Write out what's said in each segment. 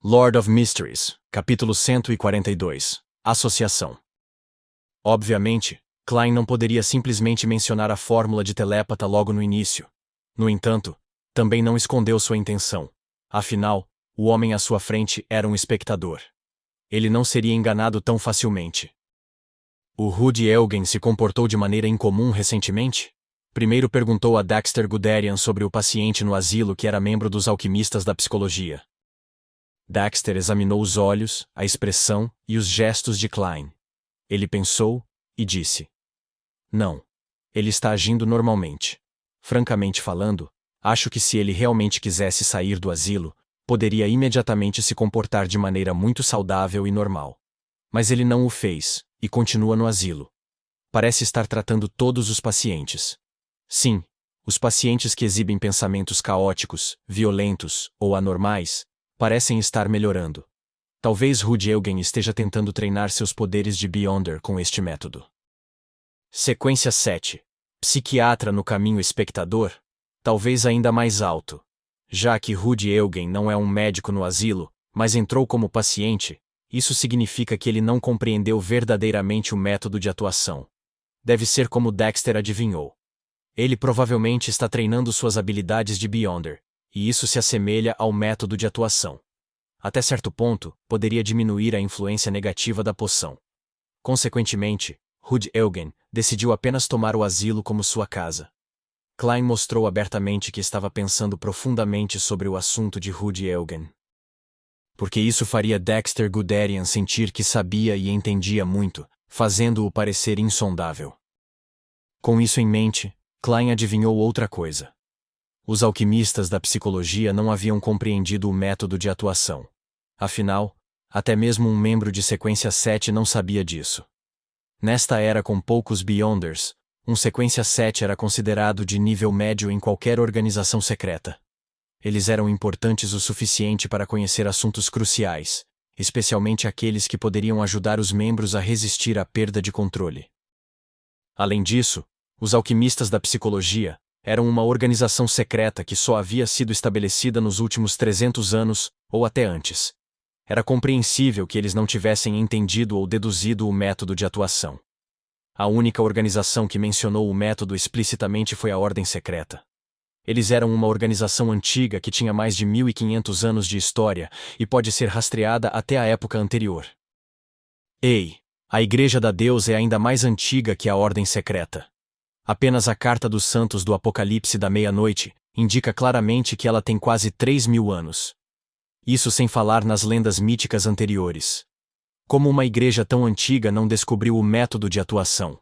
Lord of Mysteries, capítulo 142. Associação. Obviamente, Klein não poderia simplesmente mencionar a fórmula de telépata logo no início. No entanto, também não escondeu sua intenção. Afinal, o homem à sua frente era um espectador. Ele não seria enganado tão facilmente. O Rudy Eugen se comportou de maneira incomum recentemente? Primeiro perguntou a Dexter Guderian sobre o paciente no asilo que era membro dos alquimistas da psicologia. Dexter examinou os olhos, a expressão e os gestos de Klein. Ele pensou e disse: "Não. Ele está agindo normalmente. Francamente falando, acho que se ele realmente quisesse sair do asilo, poderia imediatamente se comportar de maneira muito saudável e normal. Mas ele não o fez, e continua no asilo. Parece estar tratando todos os pacientes. Sim, os pacientes que exibem pensamentos caóticos, violentos ou anormais, parecem estar melhorando. Talvez Rudy Eugen esteja tentando treinar seus poderes de Beyonder com este método." Sequência 7. Psiquiatra no caminho espectador? Talvez ainda mais alto. Já que Rudy Eugen não é um médico no asilo, mas entrou como paciente, isso significa que ele não compreendeu verdadeiramente o método de atuação. Deve ser como Dexter adivinhou. Ele provavelmente está treinando suas habilidades de Beyonder, e isso se assemelha ao método de atuação. Até certo ponto, poderia diminuir a influência negativa da poção. Consequentemente, Rudy Eugen decidiu apenas tomar o asilo como sua casa. Klein mostrou abertamente que estava pensando profundamente sobre o assunto de Rudy Eugen. Porque isso faria Dexter Guderian sentir que sabia e entendia muito, fazendo-o parecer insondável. Com isso em mente, Klein adivinhou outra coisa. Os alquimistas da psicologia não haviam compreendido o método de atuação. Afinal, até mesmo um membro de Sequência 7 não sabia disso. Nesta era com poucos Beyonders, um Sequência 7 era considerado de nível médio em qualquer organização secreta. Eles eram importantes o suficiente para conhecer assuntos cruciais, especialmente aqueles que poderiam ajudar os membros a resistir à perda de controle. Além disso, os alquimistas da psicologia eram uma organização secreta que só havia sido estabelecida nos últimos 300 anos, ou até antes. Era compreensível que eles não tivessem entendido ou deduzido o método de atuação. A única organização que mencionou o método explicitamente foi a Ordem Secreta. Eles eram uma organização antiga que tinha mais de 1500 anos de história e pode ser rastreada até a época anterior. Ei, a Igreja da Deus é ainda mais antiga que a Ordem Secreta. Apenas a Carta dos Santos do Apocalipse da Meia-Noite indica claramente que ela tem quase 3000 anos. Isso sem falar nas lendas míticas anteriores. Como uma igreja tão antiga não descobriu o método de atuação?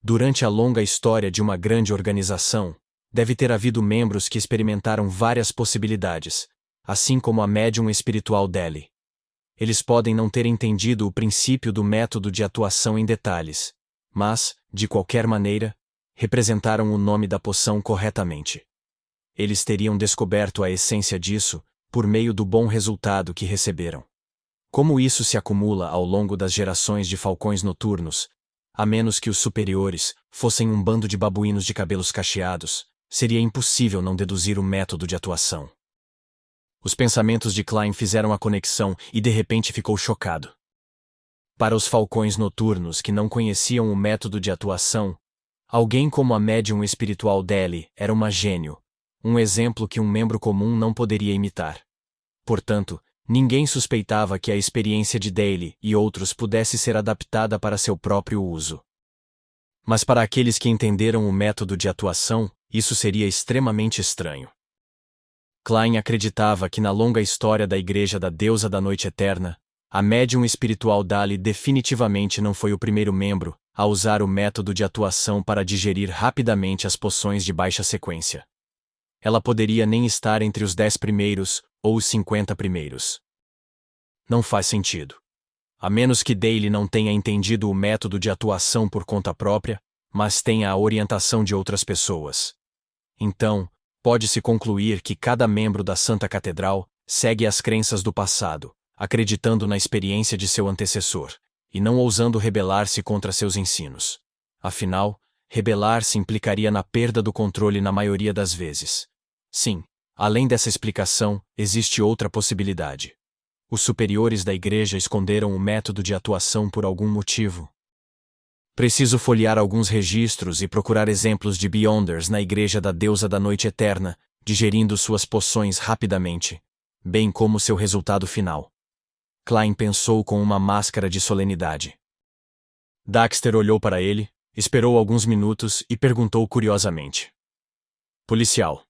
Durante a longa história de uma grande organização, deve ter havido membros que experimentaram várias possibilidades, assim como a médium espiritual Deli. Eles podem não ter entendido o princípio do método de atuação em detalhes, mas, de qualquer maneira, representaram o nome da poção corretamente. Eles teriam descoberto a essência disso, por meio do bom resultado que receberam. Como isso se acumula ao longo das gerações de falcões noturnos, a menos que os superiores fossem um bando de babuínos de cabelos cacheados, seria impossível não deduzir o método de atuação. Os pensamentos de Klein fizeram a conexão e de repente ficou chocado. Para os falcões noturnos que não conheciam o método de atuação, alguém como a médium espiritual Deli era uma gênio, um exemplo que um membro comum não poderia imitar. Portanto, ninguém suspeitava que a experiência de Deli e outros pudesse ser adaptada para seu próprio uso. Mas para aqueles que entenderam o método de atuação, isso seria extremamente estranho. Klein acreditava que na longa história da Igreja da Deusa da Noite Eterna, a médium espiritual Dali definitivamente não foi o primeiro membro a usar o método de atuação para digerir rapidamente as poções de baixa sequência. Ela poderia nem estar entre os 10 primeiros ou os 50 primeiros. Não faz sentido. A menos que Dale não tenha entendido o método de atuação por conta própria, mas tenha a orientação de outras pessoas. Então, pode-se concluir que cada membro da Santa Catedral segue as crenças do passado, acreditando na experiência de seu antecessor, e não ousando rebelar-se contra seus ensinos. Afinal, rebelar-se implicaria na perda do controle na maioria das vezes. Sim, além dessa explicação, existe outra possibilidade. Os superiores da igreja esconderam o método de atuação por algum motivo. Preciso folhear alguns registros e procurar exemplos de Beyonders na igreja da deusa da noite eterna, digerindo suas poções rapidamente, bem como seu resultado final. Klein pensou com uma máscara de solenidade. Daxter olhou para ele, esperou alguns minutos e perguntou curiosamente. Policial.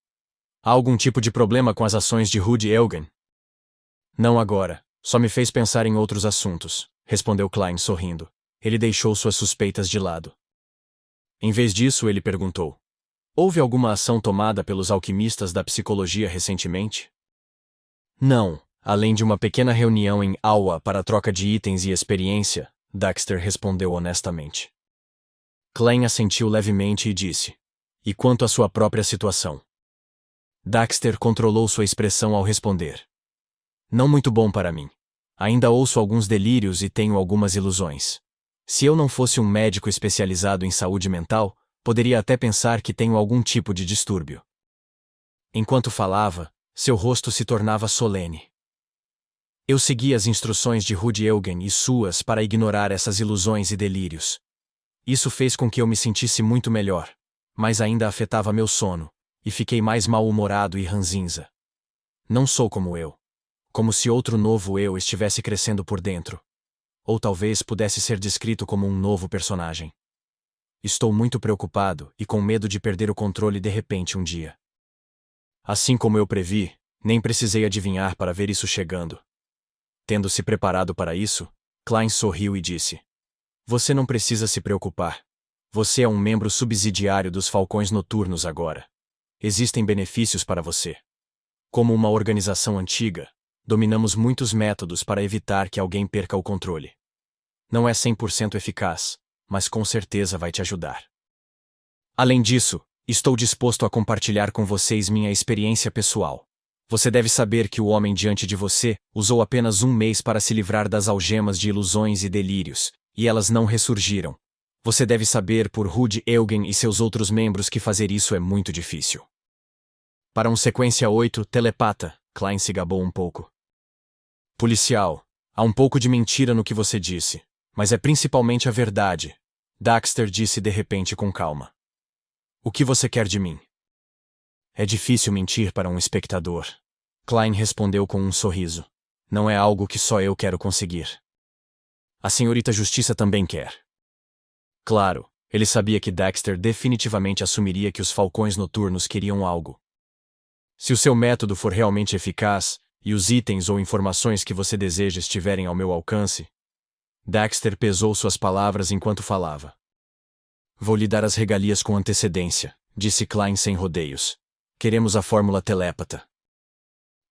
Há algum tipo de problema com as ações de Rudy Eugen? Não agora, só me fez pensar em outros assuntos, respondeu Klein sorrindo. Ele deixou suas suspeitas de lado. Em vez disso, ele perguntou. Houve alguma ação tomada pelos alquimistas da psicologia recentemente? Não, além de uma pequena reunião em Aua para troca de itens e experiência, Daxter respondeu honestamente. Klein assentiu levemente e disse. E quanto à sua própria situação? Daxter controlou sua expressão ao responder. Não muito bom para mim. Ainda ouço alguns delírios e tenho algumas ilusões. Se eu não fosse um médico especializado em saúde mental, poderia até pensar que tenho algum tipo de distúrbio. Enquanto falava, seu rosto se tornava solene. Eu segui as instruções de Rudy Eugen e suas para ignorar essas ilusões e delírios. Isso fez com que eu me sentisse muito melhor, mas ainda afetava meu sono, e fiquei mais mal-humorado e ranzinza. Não sou como eu. Como se outro novo eu estivesse crescendo por dentro. Ou talvez pudesse ser descrito como um novo personagem. Estou muito preocupado e com medo de perder o controle de repente um dia. Assim como eu previ, nem precisei adivinhar para ver isso chegando. Tendo se preparado para isso, Klein sorriu e disse. Você não precisa se preocupar. Você é um membro subsidiário dos Falcões Noturnos agora. Existem benefícios para você. Como uma organização antiga, dominamos muitos métodos para evitar que alguém perca o controle. Não é 100% eficaz, mas com certeza vai te ajudar. Além disso, estou disposto a compartilhar com vocês minha experiência pessoal. Você deve saber que o homem diante de você usou apenas um mês para se livrar das algemas de ilusões e delírios, e elas não ressurgiram. Você deve saber por Rudy Eugen e seus outros membros que fazer isso é muito difícil. Para um sequência 8, telepata, Klein se gabou um pouco. Policial, há um pouco de mentira no que você disse, mas é principalmente a verdade, Daxter disse de repente com calma. O que você quer de mim? É difícil mentir para um espectador. Klein respondeu com um sorriso. Não é algo que só eu quero conseguir. A senhorita Justiça também quer. Claro, ele sabia que Daxter definitivamente assumiria que os Falcões Noturnos queriam algo. Se o seu método for realmente eficaz, e os itens ou informações que você deseja estiverem ao meu alcance. Daxter pesou suas palavras enquanto falava. Vou lhe dar as regalias com antecedência, disse Klein sem rodeios. Queremos a fórmula telépata.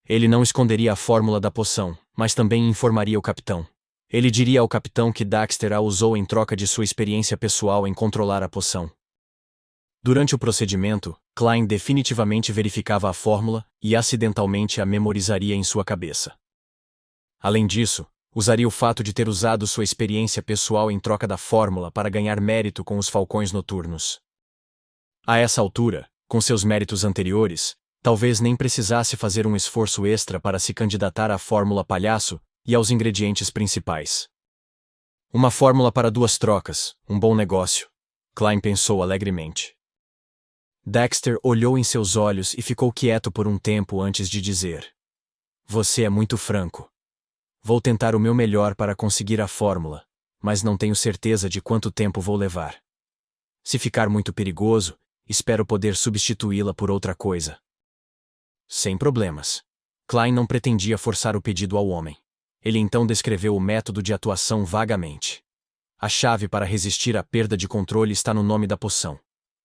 Ele não esconderia a fórmula da poção, mas também informaria o capitão. Ele diria ao capitão que Daxter a usou em troca de sua experiência pessoal em controlar a poção. Durante o procedimento, Klein definitivamente verificava a fórmula e acidentalmente a memorizaria em sua cabeça. Além disso, usaria o fato de ter usado sua experiência pessoal em troca da fórmula para ganhar mérito com os Falcões Noturnos. A essa altura, com seus méritos anteriores, talvez nem precisasse fazer um esforço extra para se candidatar à fórmula palhaço e aos ingredientes principais. Uma fórmula para 2 trocas, um bom negócio, Klein pensou alegremente. Daxter olhou em seus olhos e ficou quieto por um tempo antes de dizer. Você é muito franco. Vou tentar o meu melhor para conseguir a fórmula, mas não tenho certeza de quanto tempo vou levar. Se ficar muito perigoso, espero poder substituí-la por outra coisa. Sem problemas. Klein não pretendia forçar o pedido ao homem. Ele então descreveu o método de atuação vagamente. A chave para resistir à perda de controle está no nome da poção.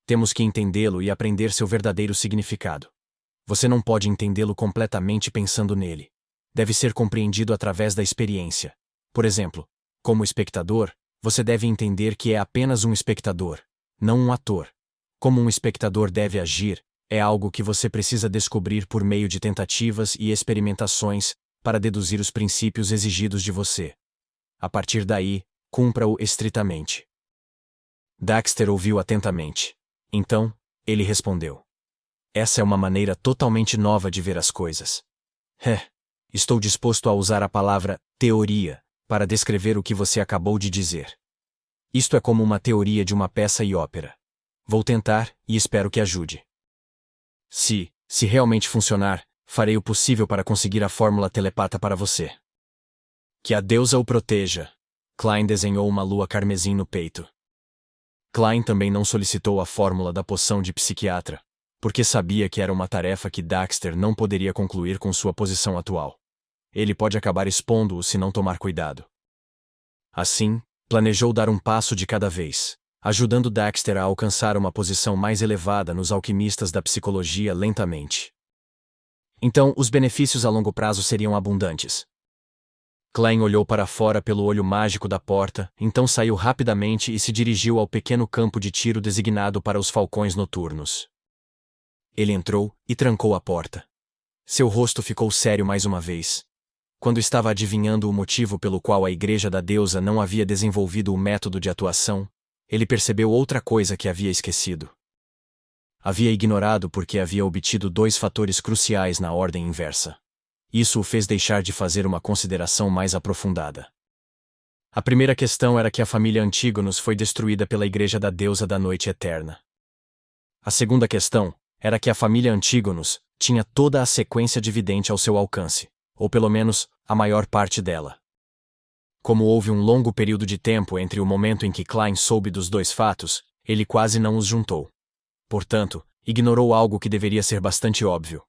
Temos que entendê-lo e aprender seu verdadeiro significado. Você não pode entendê-lo completamente pensando nele. Deve ser compreendido através da experiência. Por exemplo, como espectador, você deve entender que é apenas um espectador, não um ator. Como um espectador deve agir, é algo que você precisa descobrir por meio de tentativas e experimentações para deduzir os princípios exigidos de você. A partir daí, cumpra-o estritamente. Daxter ouviu atentamente. Então, ele respondeu. Essa é uma maneira totalmente nova de ver as coisas. Estou disposto a usar a palavra teoria para descrever o que você acabou de dizer. Isto é como uma teoria de uma peça e ópera. Vou tentar e espero que ajude. Se realmente funcionar, farei o possível para conseguir a fórmula telepata para você. Que a deusa o proteja. Klein desenhou uma lua carmesim no peito. Klein também não solicitou a fórmula da poção de psiquiatra, porque sabia que era uma tarefa que Daxter não poderia concluir com sua posição atual. Ele pode acabar expondo-o se não tomar cuidado. Assim, planejou dar um passo de cada vez, ajudando Daxter a alcançar uma posição mais elevada nos alquimistas da psicologia lentamente. Então, os benefícios a longo prazo seriam abundantes. Klein olhou para fora pelo olho mágico da porta, então saiu rapidamente e se dirigiu ao pequeno campo de tiro designado para os falcões noturnos. Ele entrou e trancou a porta. Seu rosto ficou sério mais uma vez. Quando estava adivinhando o motivo pelo qual a Igreja da Deusa não havia desenvolvido o método de atuação, ele percebeu outra coisa que havia esquecido. Havia ignorado porque havia obtido 2 fatores cruciais na ordem inversa. Isso o fez deixar de fazer uma consideração mais aprofundada. A primeira questão era que a família Antígonos foi destruída pela Igreja da Deusa da Noite Eterna. A segunda questão era que a família Antígonos tinha toda a sequência dividente ao seu alcance, ou pelo menos, a maior parte dela. Como houve um longo período de tempo entre o momento em que Klein soube dos 2 fatos, ele quase não os juntou. Portanto, ignorou algo que deveria ser bastante óbvio.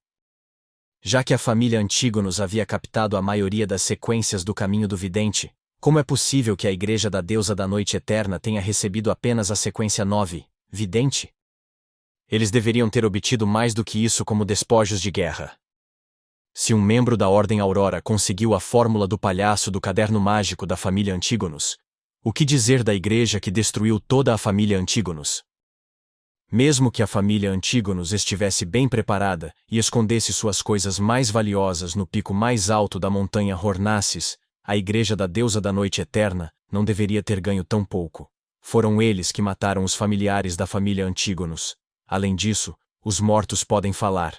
Já que a família Antígonos havia captado a maioria das sequências do caminho do vidente, como é possível que a Igreja da Deusa da Noite Eterna tenha recebido apenas a sequência 9, vidente? Eles deveriam ter obtido mais do que isso como despojos de guerra. Se um membro da Ordem Aurora conseguiu a fórmula do palhaço do caderno mágico da família Antígonos, o que dizer da Igreja que destruiu toda a família Antígonos? Mesmo que a família Antígonos estivesse bem preparada e escondesse suas coisas mais valiosas no pico mais alto da montanha Hornaces, a Igreja da Deusa da Noite Eterna não deveria ter ganho tão pouco. Foram eles que mataram os familiares da família Antígonos. Além disso, os mortos podem falar.